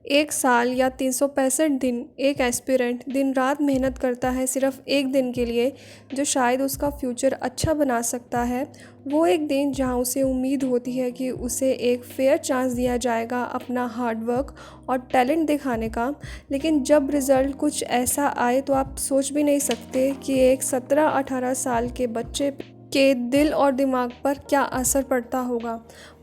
एक साल या 365 दिन एक एस्पिरेंट दिन रात मेहनत करता है सिर्फ एक दिन के लिए, जो शायद उसका फ्यूचर अच्छा बना सकता है। वो एक दिन जहां उसे उम्मीद होती है कि उसे एक फेयर चांस दिया जाएगा अपना हार्डवर्क और टैलेंट दिखाने का। लेकिन जब रिज़ल्ट कुछ ऐसा आए तो आप सोच भी नहीं सकते कि एक 17-18 साल के बच्चे के दिल और दिमाग पर क्या असर पड़ता होगा।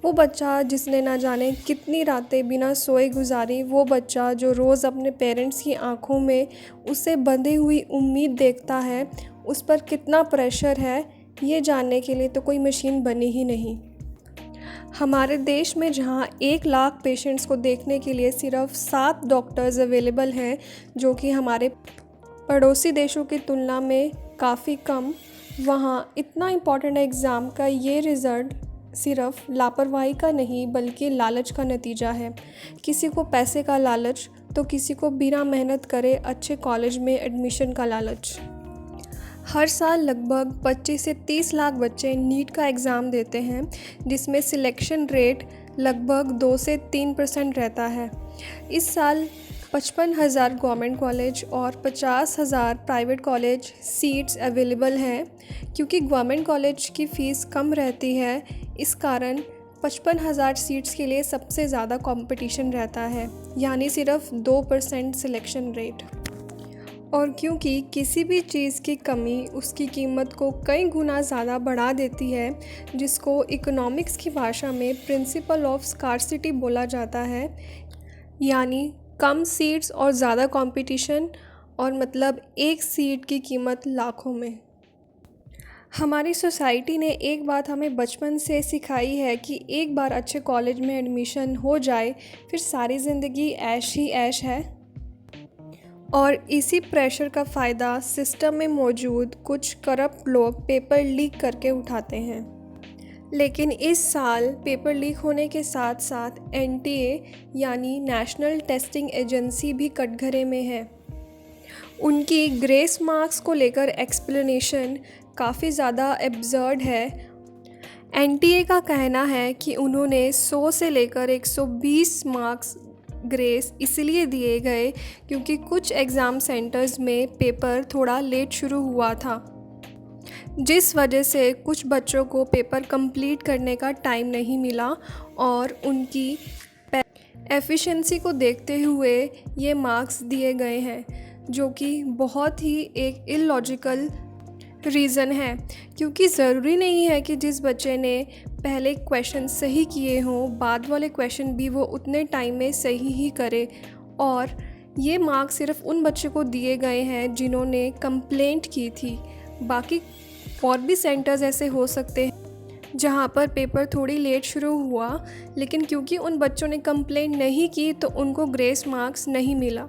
वो बच्चा जिसने ना जाने कितनी रातें बिना सोए गुजारी, वो बच्चा जो रोज़ अपने पेरेंट्स की आंखों में उसे बंधी हुई उम्मीद देखता है, उस पर कितना प्रेशर है, ये जानने के लिए तो कोई मशीन बनी ही नहीं। हमारे देश में जहां 1 लाख पेशेंट्स को देखने के लिए सिर्फ 7 डॉक्टर्स अवेलेबल हैं, जो कि हमारे पड़ोसी देशों की तुलना में काफ़ी कम, वहाँ इतना इम्पॉर्टेंट एग्ज़ाम का ये रिज़ल्ट सिर्फ लापरवाही का नहीं बल्कि लालच का नतीजा है। किसी को पैसे का लालच तो किसी को बिना मेहनत करे अच्छे कॉलेज में एडमिशन का लालच। हर साल लगभग 25 से 30 लाख बच्चे नीट का एग्ज़ाम देते हैं, जिसमें सिलेक्शन रेट लगभग 2 से 3% रहता है। इस साल 55,000 गवर्नमेंट कॉलेज और 50,000 प्राइवेट कॉलेज सीट्स अवेलेबल हैं। क्योंकि गवर्नमेंट कॉलेज की फ़ीस कम रहती है, इस कारण 55,000 सीट्स के लिए सबसे ज़्यादा कंपटीशन रहता है, यानी सिर्फ 2% सिलेक्शन रेट। और क्योंकि किसी भी चीज़ की कमी उसकी कीमत को कई गुना ज़्यादा बढ़ा देती है, जिसको इकोनॉमिक्स की भाषा में प्रिंसिपल ऑफ स्कार्सिटी बोला जाता है, यानी कम सीट्स और ज़्यादा कंपटीशन, और मतलब एक सीट की कीमत लाखों में। हमारी सोसाइटी ने एक बात हमें बचपन से सिखाई है कि एक बार अच्छे कॉलेज में एडमिशन हो जाए फिर सारी ज़िंदगी ऐश ही ऐश है। और इसी प्रेशर का फ़ायदा सिस्टम में मौजूद कुछ करप्ट लोग पेपर लीक करके उठाते हैं। लेकिन इस साल पेपर लीक होने के साथ साथ एनटीए यानी नेशनल टेस्टिंग एजेंसी भी कटघरे में है। उनकी ग्रेस मार्क्स को लेकर एक्सप्लेनेशन काफ़ी ज़्यादा एब्सर्ड है। एनटीए का कहना है कि उन्होंने 100 से लेकर 120 मार्क्स ग्रेस इसलिए दिए गए क्योंकि कुछ एग्ज़ाम सेंटर्स में पेपर थोड़ा लेट शुरू हुआ था, जिस वजह से कुछ बच्चों को पेपर कंप्लीट करने का टाइम नहीं मिला। और उनकी एफिशिएंसी को देखते हुए ये मार्क्स दिए गए हैं, जो कि बहुत ही एक इलॉजिकल रीज़न है। क्योंकि ज़रूरी नहीं है कि जिस बच्चे ने पहले क्वेश्चन सही किए हों, बाद वाले क्वेश्चन भी वो उतने टाइम में सही ही करे। और ये मार्क्स सिर्फ उन बच्चों को दिए गए हैं जिन्होंने कंप्लेंट की थी। बाकी और भी सेंटर्स ऐसे हो सकते हैं जहाँ पर पेपर थोड़ी लेट शुरू हुआ, लेकिन क्योंकि उन बच्चों ने कंप्लेंट नहीं की तो उनको ग्रेस मार्क्स नहीं मिला।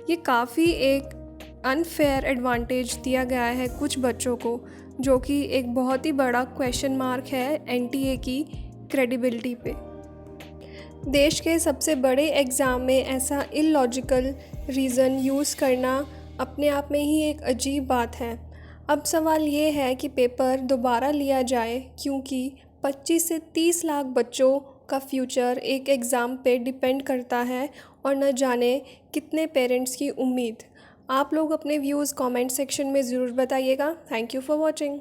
ये काफ़ी एक अनफेयर एडवांटेज दिया गया है कुछ बच्चों को, जो कि एक बहुत ही बड़ा क्वेश्चन मार्क है एनटीए की क्रेडिबिलिटी पे। देश के सबसे बड़े एग्ज़ाम में ऐसा इलॉजिकल रीज़न यूज़ करना अपने आप में ही एक अजीब बात है। अब सवाल ये है कि पेपर दोबारा लिया जाए, क्योंकि 25 से 30 लाख बच्चों का फ्यूचर एक एग्ज़ाम पे डिपेंड करता है और न जाने कितने पेरेंट्स की उम्मीद। आप लोग अपने व्यूज़ कमेंट सेक्शन में ज़रूर बताइएगा। Thank you for watching.